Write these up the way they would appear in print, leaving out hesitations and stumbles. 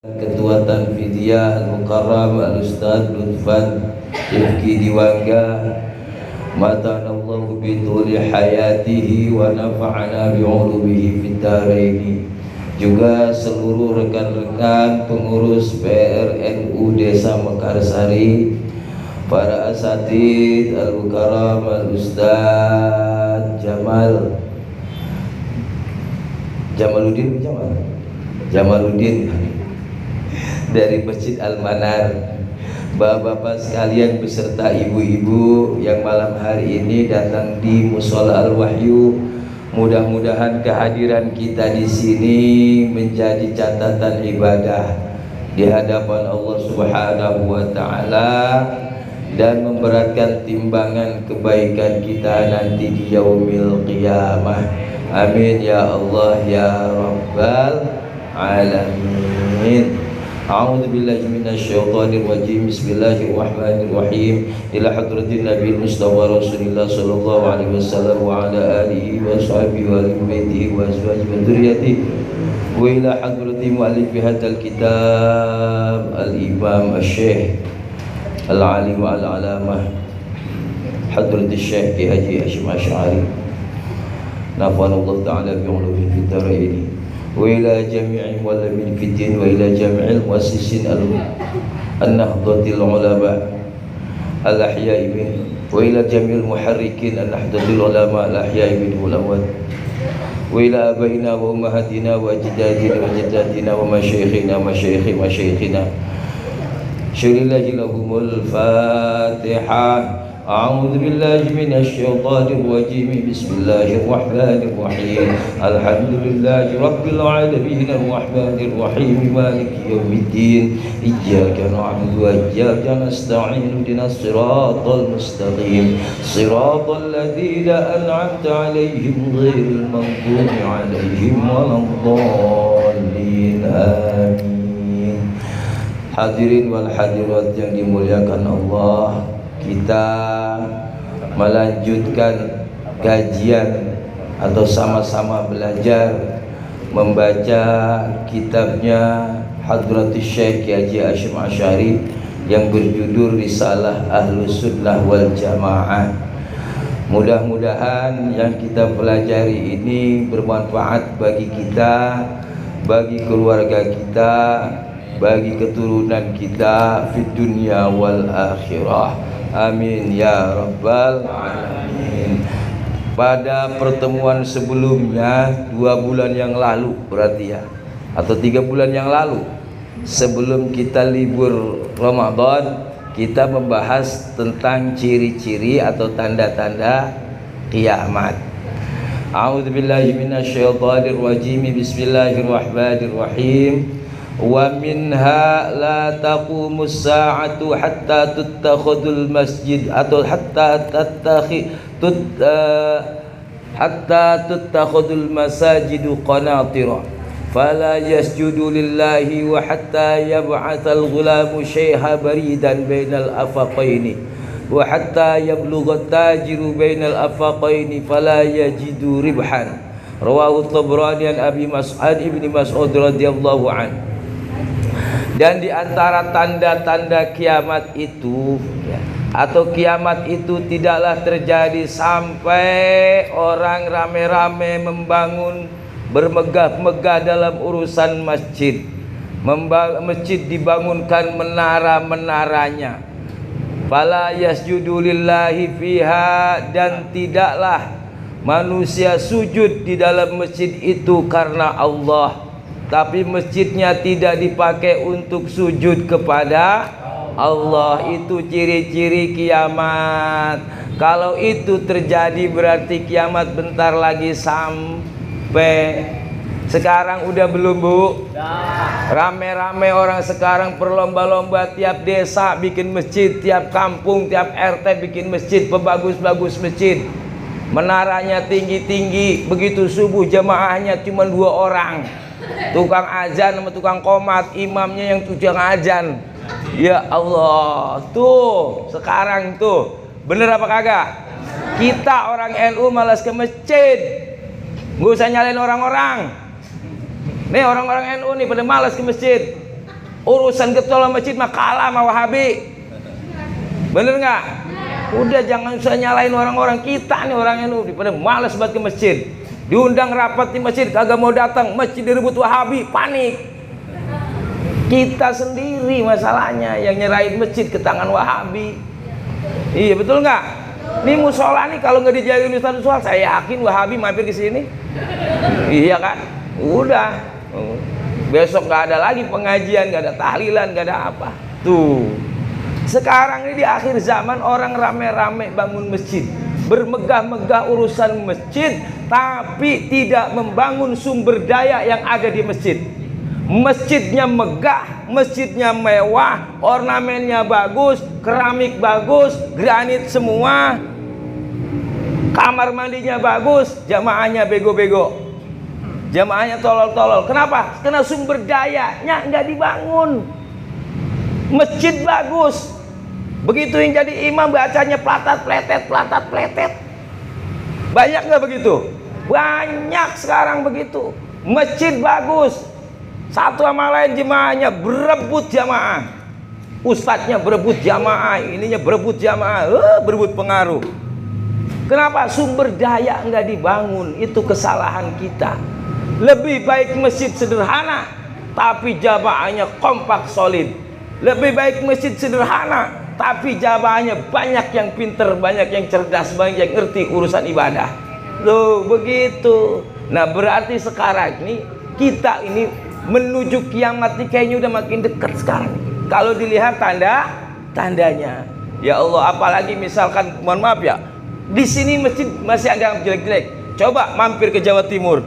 Ketua Tanfidiyah Al-Mukarram Al-Ustadz Lutfan Rifki Diwangga, matanallahu bituli hayatihi wa nafa'ana bi'ulumihi fid dharaini. Juga seluruh rekan-rekan pengurus PRNU Desa Mekarsari, para asatidz Al-Mukarram Al-Ustadz Jamaluddin dari Masjid Al-Manar, bapak-bapak sekalian beserta ibu-ibu yang malam hari ini datang di Mushola Al-Wahyu. Mudah-mudahan kehadiran kita di sini menjadi catatan ibadah di hadapan Allah Subhanahu wa taala dan memberatkan timbangan kebaikan kita nanti di yaumil qiyamah. Amin ya Allah ya rabbal alamin. A'udzu billahi minasy syaithanir rajim. Bismillahirrahmanirrahim. Ila hadratin Nabi Mustafa Rasulillah sallallahu alaihi wasallam wa ala alihi wa sahbihi wa alihi wa azwajihi wa dzurriyyatihi wa ila hadrati muallif hadzal kitab al-Imam Asy-Syaikh al-Alim al-Alamah Hadratus Syekh Ki Haji Hasyim Asy'ari nafa'anallahu ta'ala bi'ulumihi fid dharaini wa ila jami'i mu'allimin fid din wa ila jami'il muassisin an-nahdhatil ulama al-ahya'i min wa ila jami'il muharrikin an-nahdhatil ulama al-ahya'i min ulawat wa ila abaina wa ummahatina wa ajdadina wa jaddatina wa masyayikhina syurillahi lahumul fatihah. أعوذ بالله من الشيطان الرجيم. بسم الله الرحمن الرحيم. الحمد لله رب العالمين الرحمن الرحيم مالك يوم الدين. إياك نعبد وإياك نستعين اهدنا الصراط المستقيم صراط الذين أنعمت عليهم غير المغضوب عليهم ولا الضالين آمين. Hadirin wal hadirat yang dimuliakan Allah, kita melanjutkan kajian atau sama-sama belajar membaca kitabnya Hadratus Syekh Ki Haji Hasyim Asy'ari yang berjudul Risalah Ahlus Sunnah wal Jamaah. Mudah-mudahan yang kita pelajari ini bermanfaat bagi kita, bagi keluarga kita, bagi keturunan kita fid dunya wal akhirah. Amin ya rabbal alamin. Pada pertemuan sebelumnya 2 bulan yang lalu berarti ya, atau 3 bulan yang lalu sebelum kita libur Ramadan, kita membahas tentang ciri-ciri atau tanda-tanda kiamat. A'udzubillahi minasyaitonir rajim. Bismillahirrahmanirrahim. Wa minha la taqumus sa'atu hatta tuttakhadul masjid atau hatta tuttakhadul masajidu qanatira fala yasjudu lillahi wa hatta yab'athal ghulamu syaiha baridan bainal afaqaini wa hatta yablugha tajiru bainal afaqaini fala yajidu ribhan. Rawahu Tabrani an Abi Mas'ud ibni Mas'ud radhiyallahu anhu. Dan di antara tanda-tanda kiamat itu atau kiamat itu tidaklah terjadi sampai orang rame-rame membangun bermegah-megah dalam urusan masjid. Masjid dibangunkan menara-menaranya. Fala yasjudu lillahi fiha, dan tidaklah manusia sujud di dalam masjid itu karena Allah, tapi masjidnya tidak dipakai untuk sujud kepada Allah. Itu ciri-ciri kiamat. Kalau itu terjadi berarti kiamat bentar lagi sampai. Sekarang udah belum Bu? Rame-rame orang sekarang berlomba-lomba, tiap desa bikin masjid, tiap kampung, tiap RT bikin masjid, pebagus-bagus masjid, menaranya tinggi-tinggi. Begitu subuh jamaahnya cuma 2 orang, tukang azan sama tukang qomat, imamnya yang tukang azan. Ya Allah, tuh sekarang tuh bener apa kagak? Kita orang NU malas ke masjid, nggak usah nyalain orang-orang. Nih orang-orang NU nih pada malas ke masjid. Urusan ketua masjid mah kalah sama Wahabi. Bener nggak? Udah jangan usah nyalain orang-orang, kita nih orangnya nih pada malas banget ke masjid. Diundang rapat di masjid kagak mau datang, masjid direbut Wahabi, panik. Kita sendiri masalahnya yang nyerahin masjid ke tangan Wahabi. Iya betul nggak? Ini musola nih kalau nggak dijagain Ustaz Soal, saya yakin Wahabi mampir ke sini. Iya kan? Udah. Besok nggak ada lagi pengajian, nggak ada tahlilan, nggak ada apa. Tuh. Sekarang ini di akhir zaman orang rame-rame bangun masjid, bermegah-megah urusan masjid, tapi tidak membangun sumber daya yang ada di masjid. Masjidnya megah, masjidnya mewah, ornamennya bagus, keramik bagus, granit semua, kamar mandinya bagus, jamaahnya bego-bego, jamaahnya tolol-tolol. Kenapa? Karena sumber dayanya nggak dibangun. Masjid bagus, begitu yang jadi imam bacanya pelatat pletet. Banyak nggak begitu? Banyak sekarang begitu. Masjid bagus, satu sama lain jemaahnya berebut jamaah, ustadznya berebut jamaah, ininya berebut jamaah, berebut pengaruh. Kenapa? Sumber daya nggak dibangun. Itu kesalahan kita. Lebih baik masjid sederhana tapi jamaahnya kompak solid. Lebih baik masjid sederhana tapi jamaahnya banyak yang pinter, banyak yang cerdas, banyak yang ngerti urusan ibadah. Loh begitu. Nah berarti sekarang ini kita ini menuju kiamat nih kayaknya udah makin dekat sekarang. Kalau dilihat tandanya, ya Allah, apalagi misalkan, mohon maaf ya, di sini masjid masih ada yang jelek-jelek. Coba mampir ke Jawa Timur,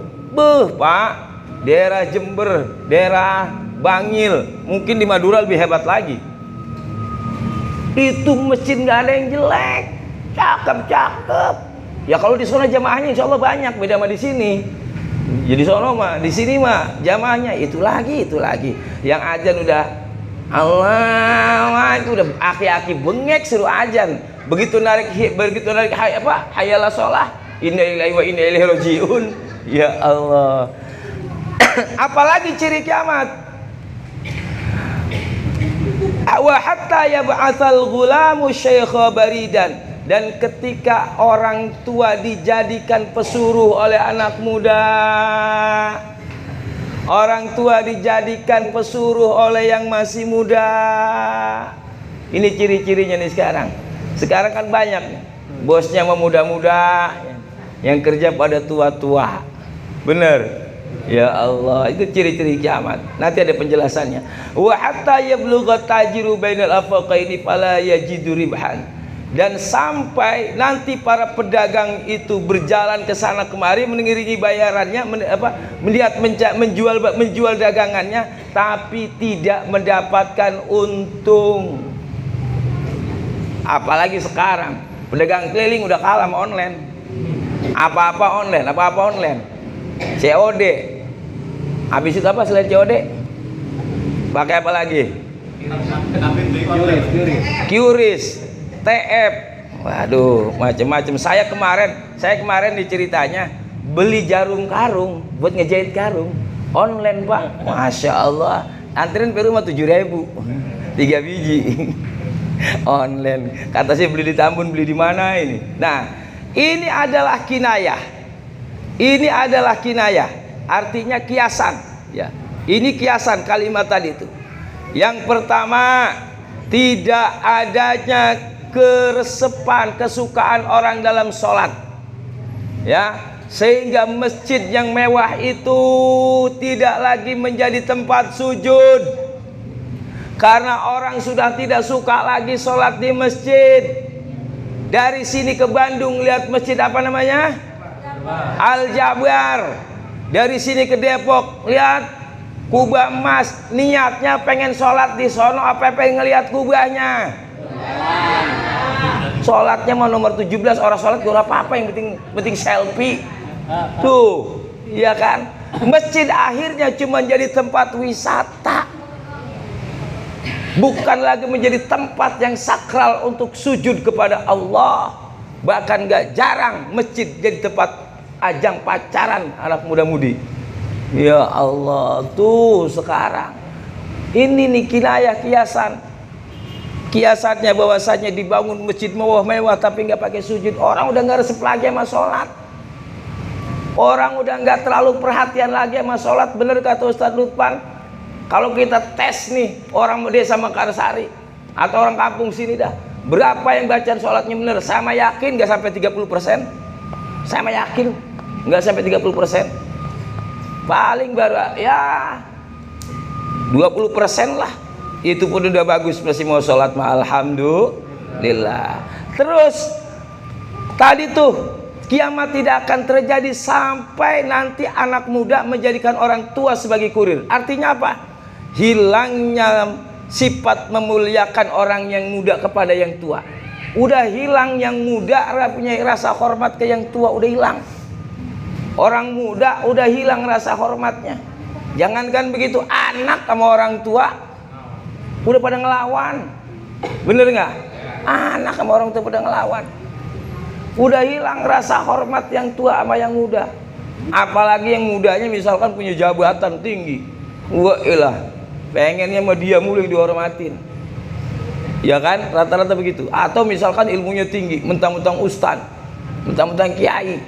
Pak, daerah Jember, daerah Bangil, mungkin di Madura lebih hebat lagi. Itu masjid nggak ada yang jelek, cakep. Ya kalau di sana jamaahnya insya Allah banyak, beda sama di sini. Jadi sono mah, di sini mah jamaahnya itu lagi. Yang azan udah Allah, itu udah aki-aki bengek suruh azan. Begitu narik hayalah sholah, inna lillahi wa inna ilaihi rajiun. Ya Allah. Apalagi ciri kiamat. Wa hatta yab'atsal ghulamu syaikha baridan. Dan ketika orang tua dijadikan pesuruh oleh anak muda, orang tua dijadikan pesuruh oleh yang masih muda. Ini ciri-cirinya nih sekarang. Sekarang kan banyak bosnya memuda-muda, yang kerja pada tua-tua. Bener? Ya Allah, itu ciri-ciri kiamat. Nanti ada penjelasannya. Wa hatta yablugha tajiru bainal afaqaini fala yajidu ribhan. Dan sampai nanti para pedagang itu berjalan ke sana kemari mengiringi bayarannya, menjual dagangannya, tapi tidak mendapatkan untung. Apalagi sekarang pedagang keliling udah kalah sama online. Apa-apa online. COD. Habis itu apa selain COD? Pakai apa lagi? QRIS, TF. Waduh, macam-macam. Saya kemarin diceritanya beli jarum karung buat ngejahit karung online, Pak. Masya Allah. Antrian Peru mah 7.000, 3 biji. Online. Kata saya beli di Tambun, beli di mana ini? Nah, ini adalah kinayah. Ini adalah kinayah, artinya kiasan, ya. Ini kiasan kalimat tadi itu. Yang pertama, tidak adanya keresepan, kesukaan orang dalam sholat, ya, sehingga masjid yang mewah itu tidak lagi menjadi tempat sujud, karena orang sudah tidak suka lagi sholat di masjid. Dari sini ke Bandung lihat masjid apa namanya? Al-Jabar. Dari sini ke Depok lihat kubah emas, niatnya pengen sholat di sono apa pengen ngelihat kubahnya? Sholatnya mau nomor 17, orang sholat gak apa-apa, yang penting selfie. Tuh, iya kan? Masjid akhirnya cuma jadi tempat wisata, bukan lagi menjadi tempat yang sakral untuk sujud kepada Allah. Bahkan gak jarang masjid jadi tempat ajang pacaran anak muda-mudi. Ya Allah, tuh sekarang Ini nih kinayah, kiasan. Kiasannya bahwasanya dibangun masjid mewah-mewah tapi nggak pakai sujud. Orang udah nggak resep lagi sama sholat. Orang udah nggak terlalu perhatian lagi sama sholat. Bener kata Ustadz Lutfan. Kalau kita tes nih orang desa Mekarsari atau orang kampung sini dah, berapa yang bacaan sholatnya bener? Sama yakin nggak sampai 30%. Sama yakin nggak sampai 30%. Paling baru ya 20% lah. Itu pun udah bagus, masih mau sholat mah alhamdulillah. Terus tadi tuh kiamat tidak akan terjadi sampai nanti anak muda menjadikan orang tua sebagai kurir. Artinya apa? Hilangnya sifat memuliakan orang yang muda kepada yang tua. Udah hilang yang muda punya rasa hormat ke yang tua, udah hilang. Orang muda udah hilang rasa hormatnya. Jangankan begitu, anak sama orang tua udah pada ngelawan. Bener nggak? Anak sama orang tua pada ngelawan. Udah hilang rasa hormat yang tua sama yang muda. Apalagi yang mudanya misalkan punya jabatan tinggi. Wah ilah, pengennya sama dia mulai dihormatin. Ya kan, rata-rata begitu. Atau misalkan ilmunya tinggi, mentang-mentang ustad, mentang-mentang kiai,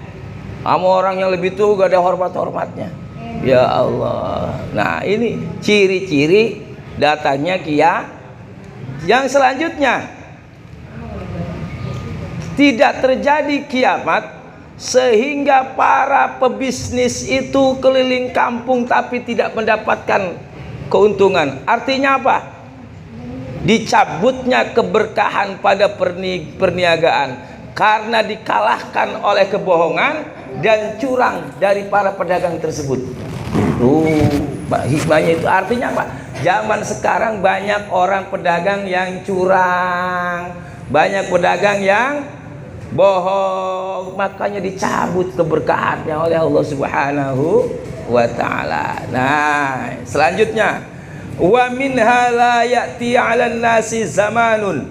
sama orang yang lebih tua gak ada hormat-hormatnya. Ya Allah. Nah ini ciri-ciri datanya kiamat. Yang selanjutnya, tidak terjadi kiamat sehingga para pebisnis itu keliling kampung tapi tidak mendapatkan keuntungan. Artinya apa? Dicabutnya keberkahan pada perniagaan karena dikalahkan oleh kebohongan dan curang dari para pedagang tersebut. Hikmahnya itu artinya apa? Zaman sekarang banyak orang pedagang yang curang, banyak pedagang yang bohong, makanya dicabut keberkahannya oleh Allah Subhanahu wa ta'ala. Nah, selanjutnya, wa minha la ya'ti 'alan nasi zamanun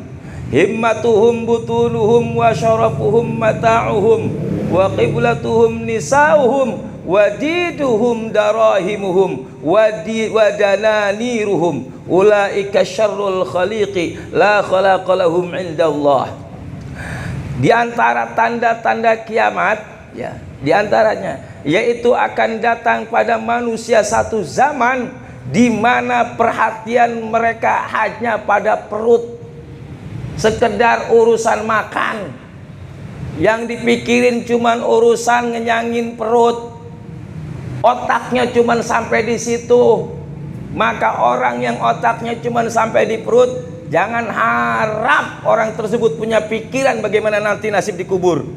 himmatuhum butunuhum wa syarafuhum mata'uhum wa qiblatuhum nisa'uhum wadiduhum darahimuhum wadananiruhum ulaika syarrul khaliqi la khalaqalahum indallah. Di antara tanda-tanda kiamat ya, di antaranya yaitu akan datang pada manusia satu zaman di mana perhatian mereka hanya pada perut, sekedar urusan makan. Yang dipikirin cuman urusan ngenyangin perut. Otaknya cuman sampai di situ. Maka orang yang otaknya cuman sampai di perut, jangan harap orang tersebut punya pikiran bagaimana nanti nasib dikubur,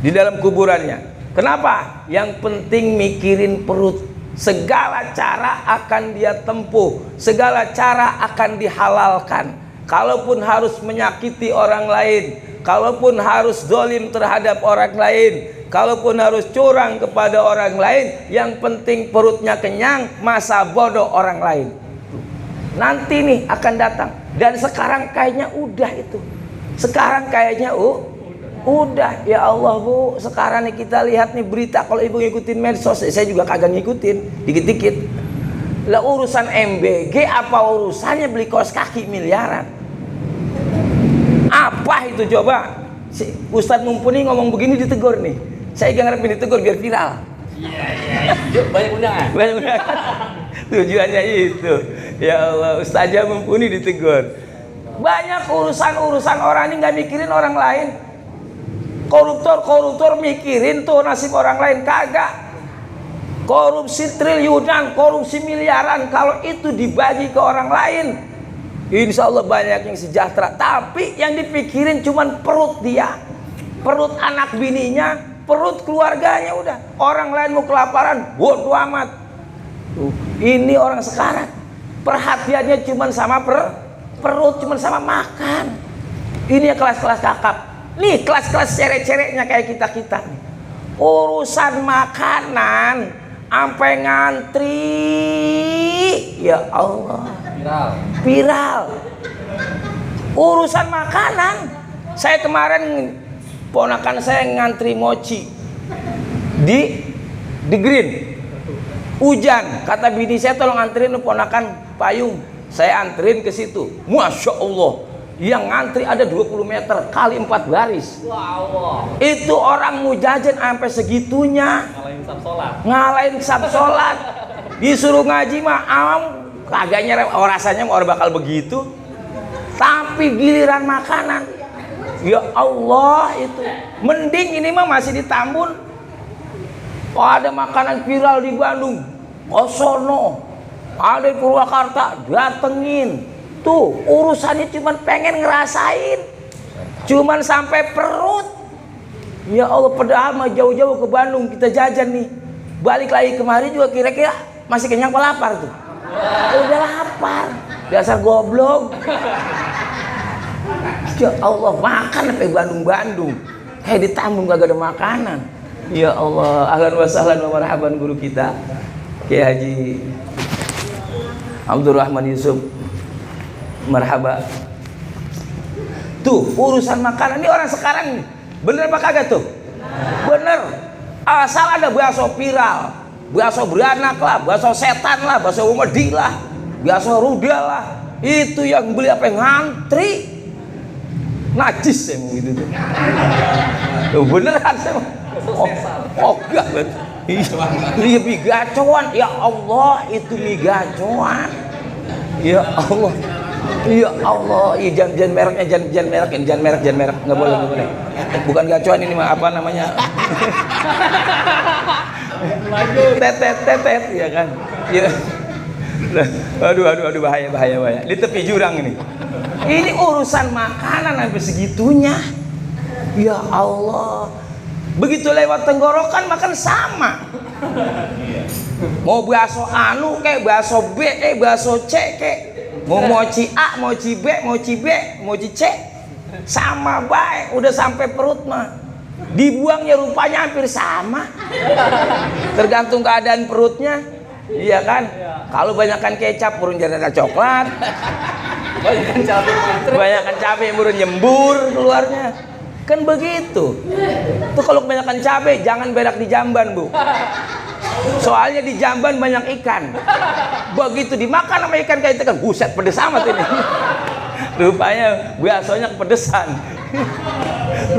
di dalam kuburannya. Kenapa? Yang penting mikirin perut. Segala cara akan dia tempuh, segala cara akan dihalalkan. Kalaupun harus menyakiti orang lain, kalaupun harus zalim terhadap orang lain, kalaupun harus curang kepada orang lain, yang penting perutnya kenyang, masa bodoh orang lain. Nanti nih akan datang. Dan sekarang kayaknya udah itu. Sekarang kayaknya udah. Ya Allah Bu, sekarang nih kita lihat nih berita, kalau ibu ngikutin medsos, saya juga kagak ngikutin, dikit-dikit. Lah urusan MBG apa urusannya beli kaos kaki miliaran? Apa itu coba? Si Ustadz Mumpuni ngomong begini ditegur nih. Saya gak ngarepin ditegur biar viral. Iya. Banyak undangan. Banyak undangan. Tujuannya itu. Ya Allah, Ustazah Mumpuni ditegur. Banyak urusan-urusan orang ini gak mikirin orang lain. Koruptor mikirin tuh nasib orang lain, kagak. Korupsi triliunan, korupsi miliaran, kalau itu dibagi ke orang lain, insya Allah banyak yang sejahtera. Tapi yang dipikirin cuman perut dia, perut anak bininya, perut keluarganya. Udah, orang lain mau kelaparan, bodo amat. Ini orang sekarang perhatiannya cuman sama perut, cuman sama makan. Ini ya kelas-kelas kakap. Nih kelas-kelas cerek-cereknya kayak kita-kita. Urusan makanan sampai ngantri, ya Allah, viral. Urusan makanan, saya kemarin ponakan saya ngantri mochi di Green. Hujan, kata bini saya tolong anterin ponakan payung. Saya anterin ke situ. Masya Allah, yang ngantri ada 20 meter kali 4 baris. Wow. Itu orang mau jajan sampai segitunya. Ngalahin sab sholat. Disuruh ngaji mah kagak nyerep. Rasanya orang bakal begitu. Tapi giliran makanan, ya Allah, itu mending ini mah masih di Tambun. Oh, ada makanan viral di Bandung, Osono, ada di Purwakarta, datengin. Tuh urusannya cuman pengen ngerasain, cuman sampai perut. Ya Allah, padahal mah jauh-jauh ke Bandung kita jajan nih, balik lagi kemari juga kira-kira masih kenyang apa lapar tuh? Udah lapar, dasar goblok. Ya Allah, makan sampai Bandung-Bandung, kayak di Tambun gak ada makanan. Ya Allah, ahlan wa sahlan wa marhaban guru kita Kiai Haji Abdurrahman Yusuf, marhaba. Tuh urusan makanan ini orang sekarang nih, bener apa kagak tuh? Bener. Asal ada bakso viral, bakso beranak lah, bakso setan lah, bakso umedi lah, bakso rudal lah, itu yang beli apa yang ngantri. Najis saya mau gitu tuh. Tuh beneran saya mau. Enggak betul. Iya mie gacoan. Ya Allah, itu mie gacoan. Ya Allah. Ya Allah, iya jangan mereknya, jangan merek, nggak boleh. Bukan gacoan ini mah, apa namanya? Tetet, ya kan? Ya. Aduh, bahaya. Di tepi jurang ini. Ini urusan makanan sampai segitunya. Ya Allah. Begitu lewat tenggorokan makan sama. Mau bakso anu kayak bakso B kayak bakso C kayak mau mochi A, mochi B, mochi C, sama baik. Udah sampai perut mah. Dibuangnya rupanya hampir sama. Tergantung keadaan perutnya. Iya kan? Kalau banyakkan kecap burung jadi ada coklat. Banyakkan cabai burung nyembur keluarnya. Kan begitu. Tuh kalau kebanyakan cabai jangan berak di jamban, Bu. Soalnya di jamban banyak ikan. Begitu dimakan sama ikan kayak itu kan, buset pedes amat ini. Rupanya baksonya kepedesan.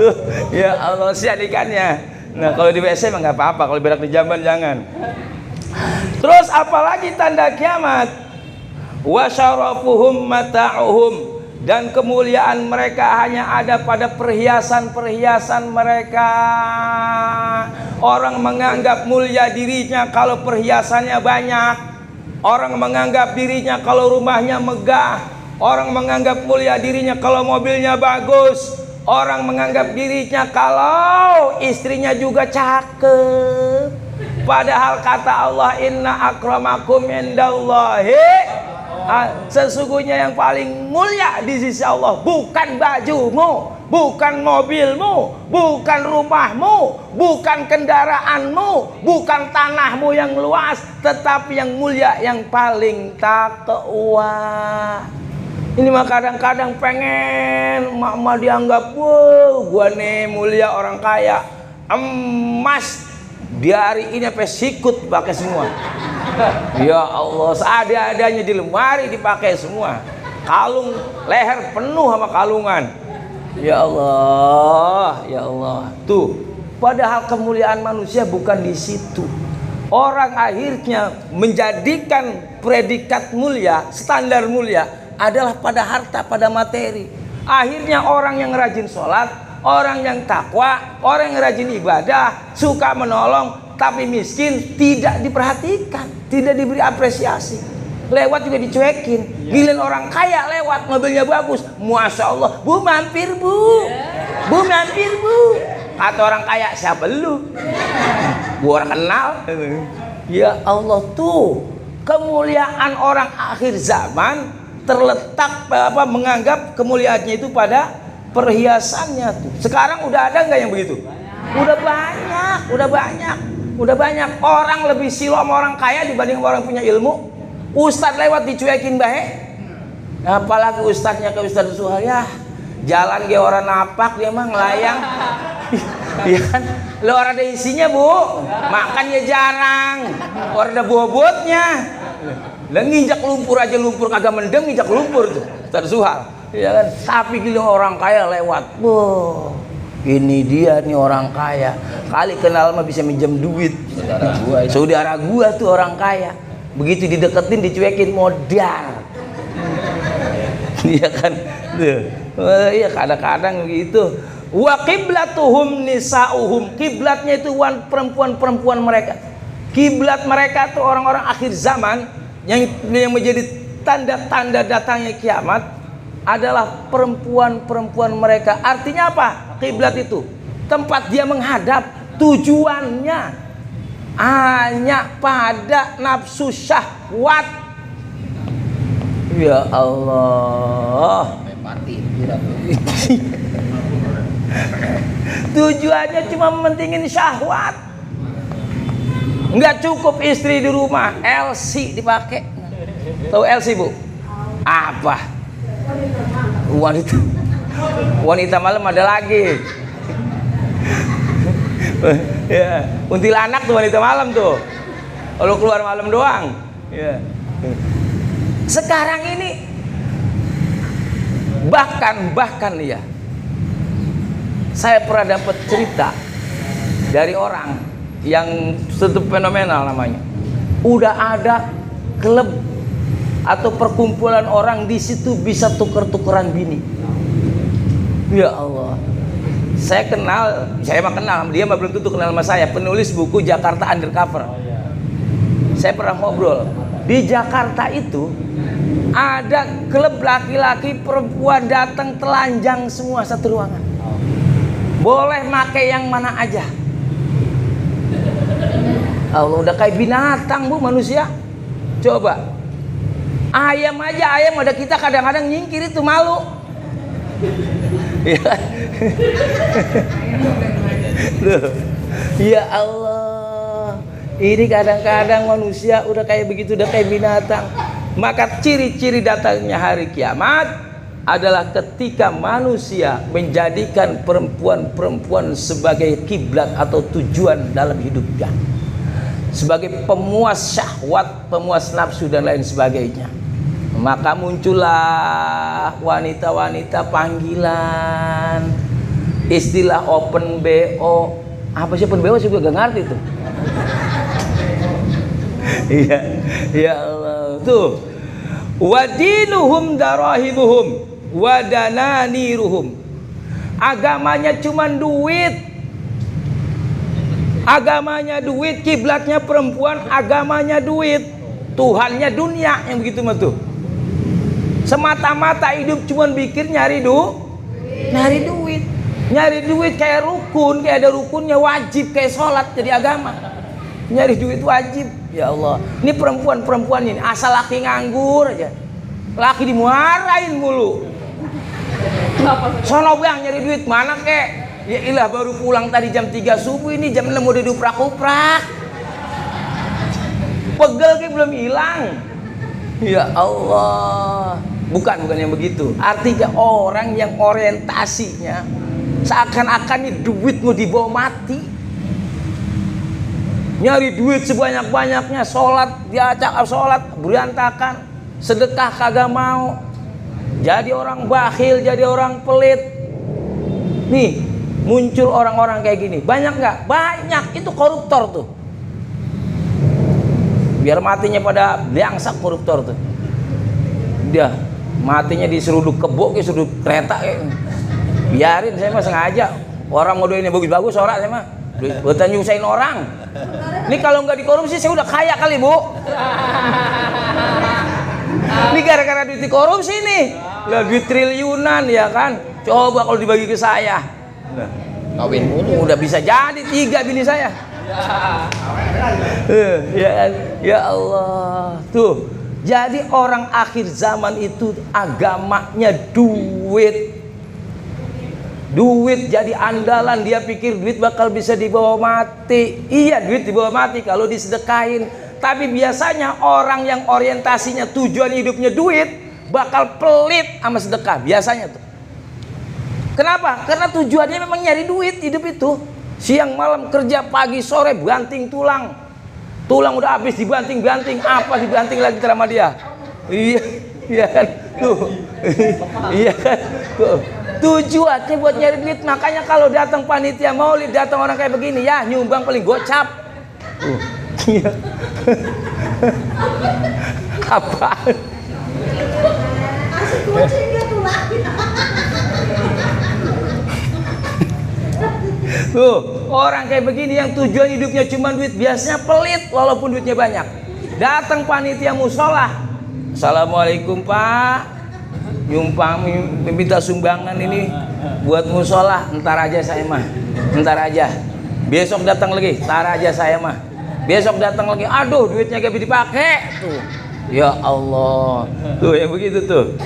Tuh, ya Allah, sian ikannya. Nah, kalau di WC mah nggak apa-apa, kalau berak di jamban jangan. Terus apalagi tanda kiamat? Wa syarafuhum mata'uhum, dan kemuliaan mereka hanya ada pada perhiasan-perhiasan mereka. Orang menganggap mulia dirinya kalau perhiasannya banyak. Orang menganggap dirinya kalau rumahnya megah. Orang menganggap mulia dirinya kalau mobilnya bagus. Orang menganggap dirinya kalau istrinya juga cakep. Padahal kata Allah, inna akramakum indallahi, sesungguhnya yang paling mulia di sisi Allah bukan bajumu, bukan mobilmu, bukan rumahmu, bukan kendaraanmu, bukan tanahmu yang luas, tetapi yang mulia yang paling takwa. Ini mah kadang-kadang pengen mama dianggap, wow, gua nih mulia orang kaya, emas di hari ini sampai sikut pakai semua. Ya Allah, seadanya di lemari dipakai semua. Kalung leher penuh sama kalungan. Ya Allah, ya Allah. Tuh, padahal kemuliaan manusia bukan di situ. Orang akhirnya menjadikan predikat mulia, standar mulia adalah pada harta, pada materi. Akhirnya orang yang rajin sholat, orang yang takwa, orang yang rajin ibadah, suka menolong, tapi miskin tidak diperhatikan, tidak diberi apresiasi. Lewat juga dicuekin. Giliran orang kaya lewat, mobilnya bagus, masya Allah, bu mampir bu, bu mampir bu. Kata orang kaya, siapa lu? Gua orang kenal. Ya Allah, tuh kemuliaan orang akhir zaman terletak menganggap kemuliaannya itu pada perhiasannya tuh. Sekarang udah ada nggak yang begitu? Udah banyak orang lebih silo sama orang kaya dibanding orang punya ilmu. Ustadz lewat dicuekin bahe. Apalagi ustadznya ke Ustadz Suhal, ya jalan dia orang napak, dia mah ngelayang. Iya kan? Lo orang ada isinya bu, makan ya jarang, orang ada bobotnya. Lah nginjak lumpur aja lumpur kagak mendem, nginjak lumpur tuh. Tersuhal. Ya kan? Tapi gila orang kaya lewat. Wah, ini dia nih orang kaya. Kali kenal mah bisa minjem duit. Saudara gua tuh orang kaya. Begitu dideketin dicuekin modal. Iya kan? Iya kadang-kadang begitu. Wa qiblatuhum nisauhum, kiblatnya itu perempuan-perempuan mereka. Kiblat mereka tuh orang-orang akhir zaman yang menjadi tanda-tanda datangnya kiamat adalah perempuan-perempuan mereka. Artinya apa? Kiblat itu tempat dia menghadap, tujuannya hanya pada nafsu syahwat. Ya Allah. Tujuannya cuma mementingin syahwat. Nggak cukup istri di rumah, LC dipakai. Tahu LC bu? Apa? Wanita malam ada lagi. Ya, kuntilanak tuh wanita malam tuh. Kalau keluar malam doang. Ya. Sekarang ini bahkan ya. Saya pernah dapat cerita dari orang yang cukup fenomenal namanya. Udah ada klub atau perkumpulan orang di situ bisa tuker-tukeran bini. Ya Allah. Saya mah kenal, dia mah belum tentu kenal sama saya. Penulis buku Jakarta Undercover. Saya pernah ngobrol. Di Jakarta itu ada klub laki-laki perempuan datang telanjang semua satu ruangan. Boleh pakai yang mana aja. Allah, udah kayak binatang bu manusia. Coba ayam aja, ayam ada kita kadang-kadang nyingkir itu malu. Ya Allah, ini kadang-kadang manusia udah kayak begitu, udah kayak binatang. Maka ciri-ciri datangnya hari kiamat adalah ketika manusia menjadikan perempuan-perempuan sebagai kiblat atau tujuan dalam hidupnya, sebagai pemuas syahwat, pemuas nafsu dan lain sebagainya. Maka muncullah wanita-wanita panggilan, istilah open BO. Apa sih open BO? Saya juga gak ngerti tuh. Iya, ya Allah tuh. Wadinuhum darahimuhum wadananiruhum. Agamanya cuman duit. Agamanya duit, kiblatnya perempuan, agamanya duit. Tuhannya dunia, yang begitu mah tuh. Semata-mata hidup cuman pikir nyari duit. Nyari duit kayak rukun, kayak ada rukunnya, wajib kayak sholat jadi agama. Nyari duit wajib. Ya Allah, ini perempuan-perempuan ini asal laki nganggur aja, laki dimarahin mulu. Sono bang nyari duit mana kek? Ya ilah baru pulang tadi jam 3 subuh, ini jam 6 udah duprak-uprak. Pegel kayak belum hilang. Ya Allah, bukan yang begitu. Artinya orang yang orientasinya seakan-akan ini duit mau dibawa mati. Nyari duit sebanyak-banyaknya, sholat diacak sholat berantakan, sedekah kagak mau, jadi orang bakhil, jadi orang pelit. Nih muncul orang-orang kayak gini, banyak nggak? Banyak, itu koruptor tuh. Biar matinya pada belangsak koruptor tuh. Dia matinya diseruduk kebo, seruduk kereta. Biarin, saya mah sengaja. Orang model ini bagus-bagus orang saya mah. Buat nyusahin orang. Ini kalau nggak dikorupsi saya udah kaya kali bu. Ini gara-gara duit dikorupsi nih. Lah duit triliunan ya kan. Coba kalau dibagi ke saya. Kawin mulu. Udah bisa jadi 3 bini saya. Ya Allah. Tuh. Jadi orang akhir zaman itu agamanya duit. Duit jadi andalan, dia pikir duit bakal bisa dibawa mati. Iya, duit dibawa mati kalau disedekahin. Tapi biasanya orang yang orientasinya tujuan hidupnya duit bakal pelit sama sedekah biasanya tuh. Kenapa? Karena tujuannya memang nyari duit hidup itu. Siang malam kerja, pagi sore banting tulang. Tulang udah habis dibanting-banting, apa dibanting lagi sama dia? Iya, iya kan? Tuh. Iya kan? Tuh. Tujuannya buat nyari duit. Makanya kalau datang panitia maulid, datang orang kayak begini, ya nyumbang paling gocap. Iya. Apa? Tuh, orang kayak begini yang tujuan hidupnya cuma duit, biasanya pelit walaupun duitnya banyak. Datang panitia musola, assalamualaikum Pak, nyumpang minta sumbangan ini buat musola, ntar aja saya mah, ntar aja. Besok datang lagi, ntar aja saya mah. Besok datang lagi, aduh duitnya gak bisa dipakai. Tuh, ya Allah, tuh yang begitu tuh.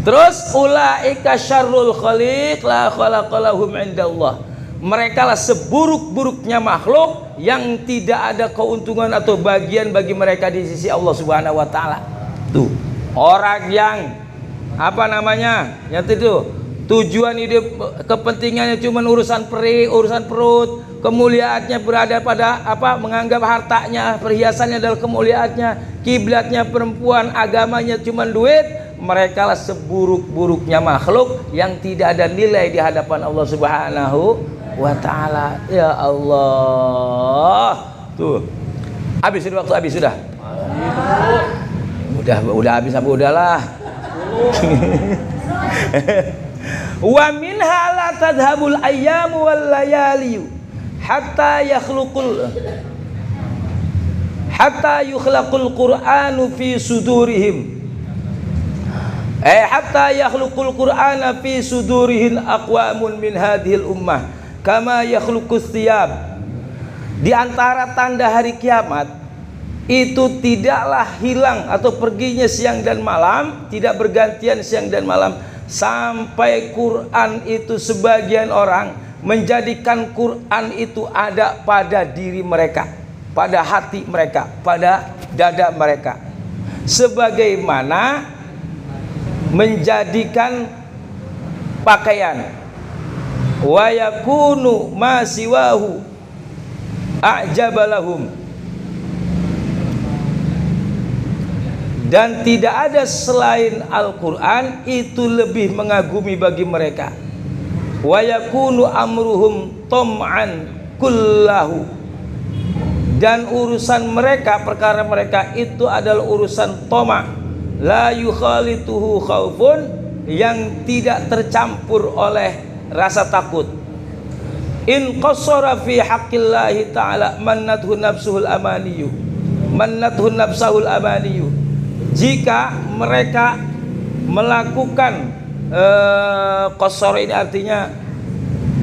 Terus ulaika syarrul khaliq la khalaqalahum indallah. Mereka lah seburuk-buruknya makhluk yang tidak ada keuntungan atau bagian bagi mereka di sisi Allah Subhanahu wa taala. Tuh, orang yang apa namanya? Yang itu tujuan hidup kepentingannya cuma urusan perut, kemuliaannya berada pada apa? Menganggap hartanya, perhiasannya adalah kemuliaannya, kiblatnya perempuan, agamanya cuma duit. Mereka lah seburuk-buruknya makhluk yang tidak ada nilai di hadapan Allah Subhanahu wa taala. Ya Allah. Tuh. Habis sudah waktu, habis sudah. Udah habis apa udahlah. Wa minha la tadhhabul ayyamu wal layali hatta yukhlaqul Qur'anu fi sudurihim. Hatta yakhluqul Qur'ana fi sudurihin aqwamun min hadhil ummah kama yakhluqus thiyab. Di antara tanda hari kiamat itu tidaklah hilang atau perginya siang dan malam, tidak bergantian siang dan malam, sampai Quran itu sebagian orang menjadikan Quran itu ada pada diri mereka, pada hati mereka, pada dada mereka, sebagaimana menjadikan pakaian. Wa yakunu ma siwahu a'jabalahum, dan tidak ada selain Al-Quran itu lebih mengagumi bagi mereka. Wa yakunu amruhum tom'an kullahu, dan urusan mereka, perkara mereka itu adalah urusan toma', la yukhalituhu khaufun, yang tidak tercampur oleh rasa takut. In qassara fi haqqillahi ta'ala mannathu nafsuhul amaniyu, mannathu nafsahul amaniyu. Jika mereka melakukan qassara ini artinya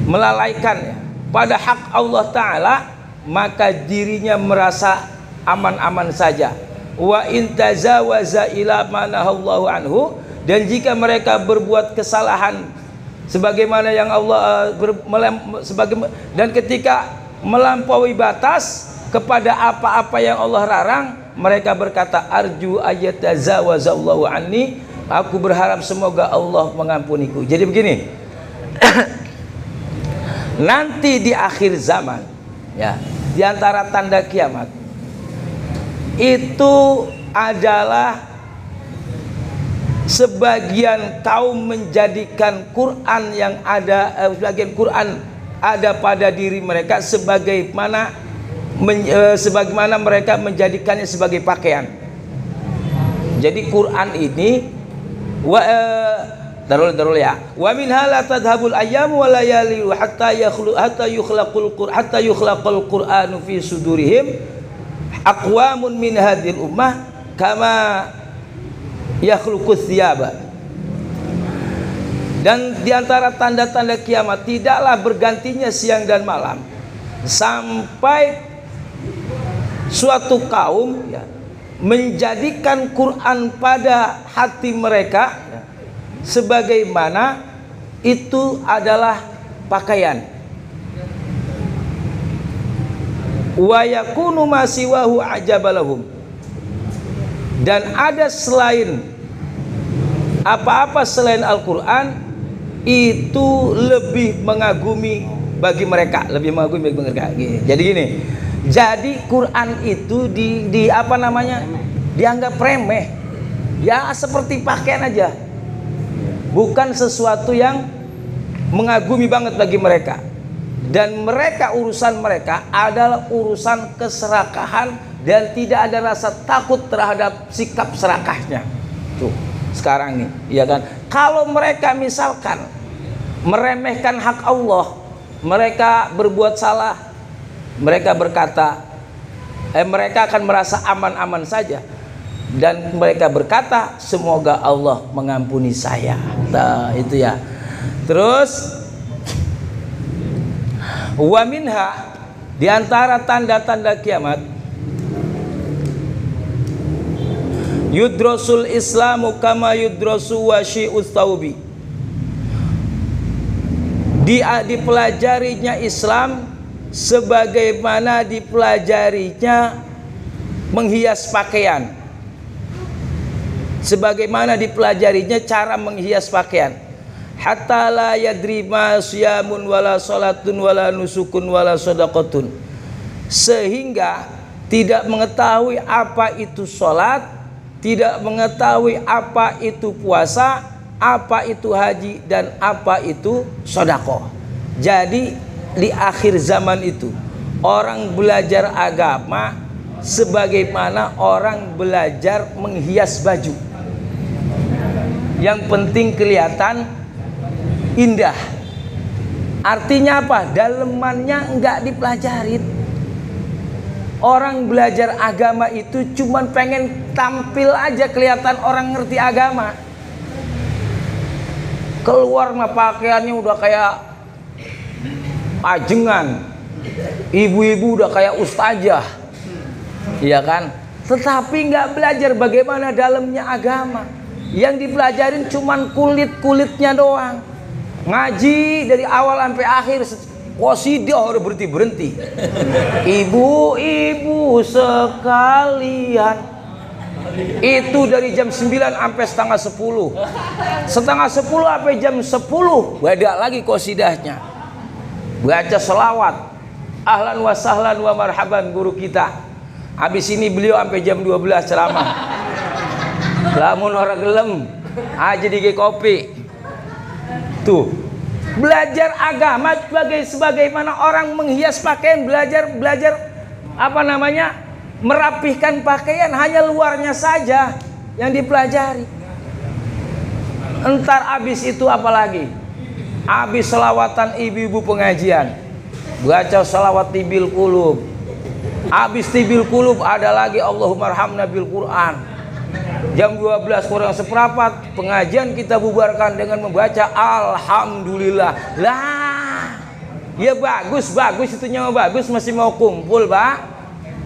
melalaikan ya, pada hak Allah Ta'ala, maka dirinya merasa aman-aman saja. Wa in tazawaza ila ma nahallahu anhu, dan jika mereka berbuat kesalahan sebagaimana yang Allah dan ketika melampaui batas kepada apa-apa yang Allah larang, mereka berkata arju ayat tazawazallahu anni, aku berharap semoga Allah mengampuniku. Jadi begini, nanti di akhir zaman ya, di antara tanda kiamat itu adalah sebagian kaum menjadikan Quran yang ada, sebagian Quran ada pada diri mereka sebagaimana mereka menjadikannya sebagai pakaian. Jadi Quran ini darul ya. Wa min hala tadhhabul ayyamu wa layali hatta yukhlaqul Qur'anu fi sudurihim aqwamun min hadhil ummah kama yakhluqus thiyaba. Dan diantara tanda-tanda kiamat tidaklah bergantinya siang dan malam sampai suatu kaum ya, menjadikan Quran pada hati mereka ya, sebagaimana itu adalah pakaian. Wa yakunu ma siwahu ajabalahum, dan ada selain apa-apa selain Al-Quran itu lebih mengagumi bagi mereka, lebih mengagumi bagi mereka. Jadi gini, Jadi Quran itu di apa namanya, dianggap remeh. Ya seperti pakaian aja, bukan sesuatu yang mengagumi banget bagi mereka. Dan mereka, urusan mereka adalah urusan keserakahan dan tidak ada rasa takut terhadap sikap serakahnya. Tuh sekarang nih, ya kan? Kalau mereka misalkan meremehkan hak Allah, mereka berbuat salah, mereka berkata, mereka akan merasa aman-aman saja, dan mereka berkata, semoga Allah mengampuni saya. Nah, itu ya. Terus wa minha, di antara tanda-tanda kiamat, yudrosul islamu kama yudrosu washi'ut thawbi, dipelajarinya Islam sebagaimana dipelajarinya menghias pakaian, sebagaimana dipelajarinya cara menghias pakaian. Hatta la yadri ma siyamun wala salatun wala nusukun wala sadaqatun, sehingga tidak mengetahui apa itu salat, tidak mengetahui apa itu puasa, apa itu haji, dan apa itu sedekah. Jadi di akhir zaman itu orang belajar agama sebagaimana orang belajar menghias baju. Yang penting kelihatan indah. Artinya apa? Dalemannya enggak dipelajarin. Orang belajar agama itu cuman pengen tampil aja, kelihatan orang ngerti agama. Keluar mah pakaiannya udah kayak ajengan, ibu-ibu udah kayak ustazah, iya kan? Tetapi nggak belajar bagaimana dalamnya agama. Yang dipelajarin cuman kulit-kulitnya doang. Ngaji dari awal sampai akhir, qasidah udah berhenti. Ibu-ibu sekalian, itu dari jam 9 sampai setengah 10. Setengah 10 sampai jam 10 beda lagi qasidahnya. Baca selawat, ahlan wa sahlan wa marhaban guru kita. Habis ini beliau sampai jam 12 ceramah. Lamun ora gelem aja di kopi. Tuh, belajar agama sebagaimana orang menghias pakaian, belajar apa namanya, merapihkan pakaian, hanya luarnya saja yang dipelajari. Entar abis itu apalagi? Abis selawatan ibu-ibu pengajian, baca selawat tibil qulub. Abis tibil qulub ada lagi Allahumma arhamna bil Quran. Jam 12 kurang seperempat pengajian kita bubarkan dengan membaca alhamdulillah. Lah, ya bagus itunya mah bagus, masih mau kumpul, Pak.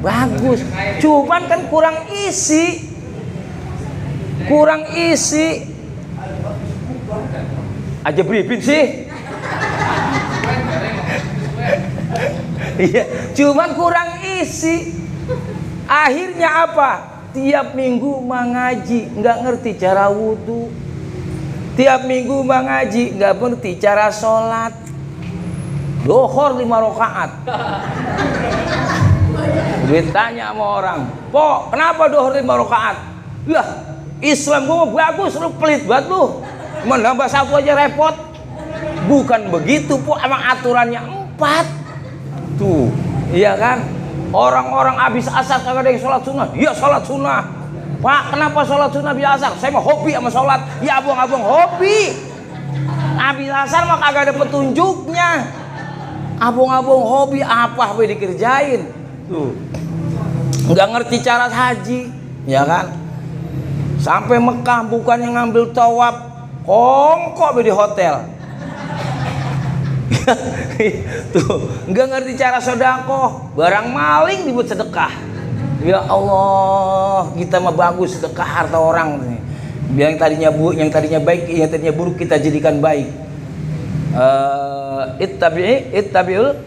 Bagus. Cuman kan kurang isi. Aja beripin sih. Iya, cuman kurang isi. Akhirnya apa? Tiap minggu mengaji nggak ngerti cara wudhu, tiap minggu mengaji nggak ngerti cara sholat. Dohor 5 rakaat. Ditanya sama orang, "Po, kenapa dohor 5 rakaat?" Lah, Islam gua bagus, lu pelit banget lu. Menambah 1 aja repot. Bukan begitu, Po, emang aturannya 4. Tuh, iya kan? Orang-orang habis asar kagak ada yang sholat sunnah. Ya sholat sunnah. Pak, kenapa sholat sunnah habis asar? Saya mah hobi sama sholat. Ya abang-abang hobi. Habis asar mah kagak ada petunjuknya. Abang-abang hobi apa dikerjain? Tuh, nggak ngerti cara haji, ya kan? Sampai Mekah bukan yang ngambil tawaf, kongkok di hotel. Tuh, nggak ngerti cara sedekah, barang maling dibuat sedekah. Ya Allah, kita mah bagus sedekah harta orang nih. Yang tadinya baik, yang tadinya buruk kita jadikan baik. Ittabi'ul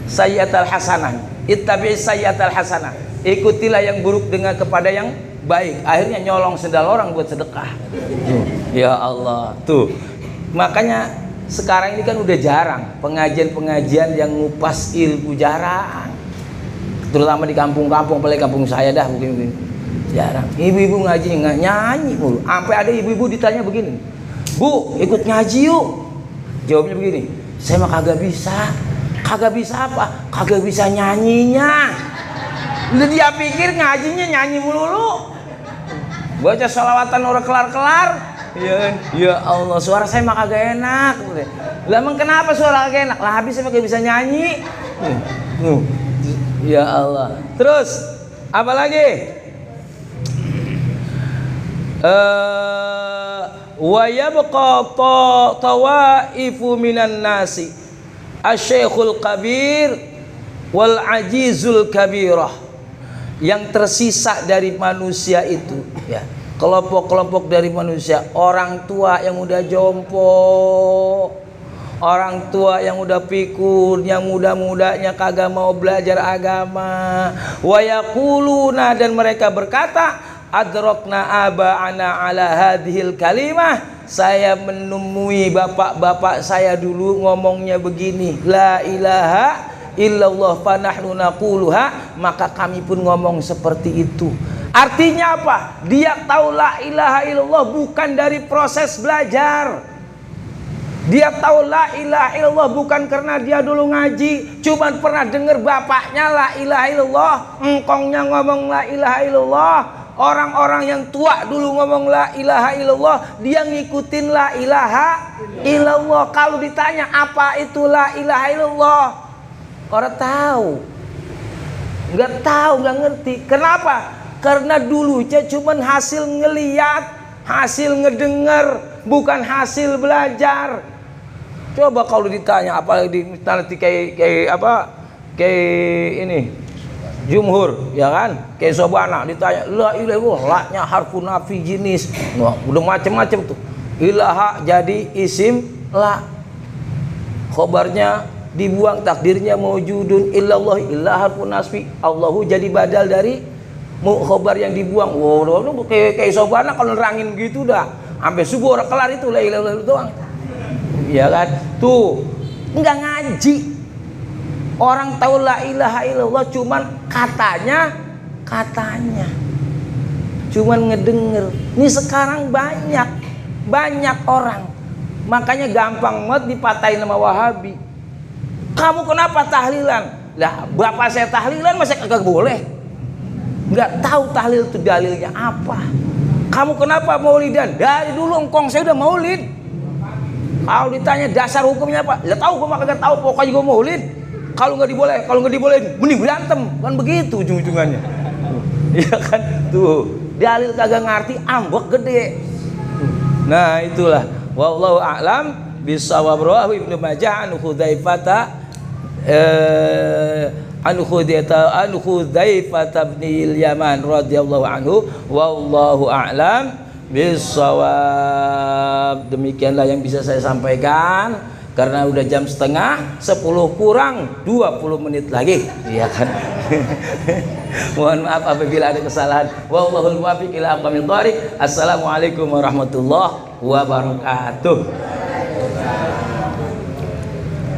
sayyi'atal hasanah. Ittabi'is sayyi'atal hasanah. Ikutilah yang buruk dengan kepada yang baik. Akhirnya nyolong sendal orang buat sedekah. Ya Allah, tuh. Makanya sekarang ini kan udah jarang pengajian-pengajian yang ngupas ilmu, jarang. terutama di kampung-kampung, apalagi kampung saya dah mungkin jarang. Ibu-ibu ngaji nggak nyanyi mulu. Sampai ada ibu-ibu ditanya begini, Bu, ikut ngaji yuk. Jawabnya begini, saya mah kagak bisa. Kagak bisa apa? Kagak bisa nyanyinya. Dia pikir ngajinya nyanyi mulu. Baca sholawatan orang kelar-kelar. Ya Allah, suara saya mah kagak enak. Lah emang kenapa suara kagak enak? Lah habis saya kagak bisa nyanyi. Ya Allah. Terus apa lagi? Wa yabqa tawaifu minan nasi asy-syaikhul kabir wal ajizul kabirah. Yang tersisa dari manusia itu ya, kelompok-kelompok dari manusia, orang tua yang udah jompo, orang tua yang udah pikun, yang muda-mudanya kagak mau belajar agama. Wa yaquluna, dan mereka berkata, adrakna aba'ana ala hadhil kalimah, saya menemui bapak-bapak saya dulu ngomongnya begini, la ilaha illallah fa nahnu naquluha, maka kami pun ngomong seperti itu. Artinya apa? Dia tahu la ilaha illallah bukan dari proses belajar. Dia tahu la ilaha illallah bukan karena dia dulu ngaji, cuman pernah dengar bapaknya la ilaha illallah, engkongnya ngomong la ilaha illallah. Orang-orang yang tua dulu ngomong la ilaha illallah, dia ngikutin la ilaha illallah. Kalau ditanya apa itu la ilaha illallah, orang tahu, nggak ngerti. Kenapa? Karena dulunya cuman hasil ngeliat, hasil ngedenger, bukan hasil belajar. Coba kalau ditanya, apalagi nanti kayak ini jumhur, ya kan? Kayak Sobana ditanya la ilaha illallah, la-nya harfu nafi jenis. Wah, udah macem-macem tuh. Ilaha jadi isim la, khobarnya dibuang, takdirnya maujudun, illallah ilah harfu nasfi, Allahu jadi badal dari khobar yang dibuang. Wow, kayak Sobana kalau nerangin gitu dah sampai subuh orang kelar itu la ilaha illallah doang. Ya kan? Tuh, enggak ngaji. Orang tahu la ilaha illallah cuman katanya. Cuman ngedenger. Ini sekarang banyak orang. Makanya gampang banget dipatahin sama Wahabi. Kamu kenapa tahlilan? Lah, bapak saya tahlilan masa kagak boleh? Enggak tahu tahlil itu dalilnya apa. Kamu kenapa maulidan? Dari dulu engkong saya udah maulid. Kalau ditanya dasar hukumnya apa? Ya tahu, gua kagak tahu, pokoknya gua maulid. Kalau nggak dibolehin, mending berantem, kan begitu ujung-ujungannya. Iya kan? Tuh, dalil kagak ngerti, ambek gede. Nah, itulah. Wallahu a'lam bishawab. Rawahu Ibnu Majah an Hudzaifah bin Yaman radhiyallahu anhu. Wallahu a'lam bishawab. Demikianlah yang bisa saya sampaikan, karena udah jam setengah, 10 kurang 20 menit lagi, iya kan? Mohon maaf apabila ada kesalahan. Wallahul muwaffiq ila aqwamit thoriq. Assalamualaikum warahmatullahi wabarakatuh.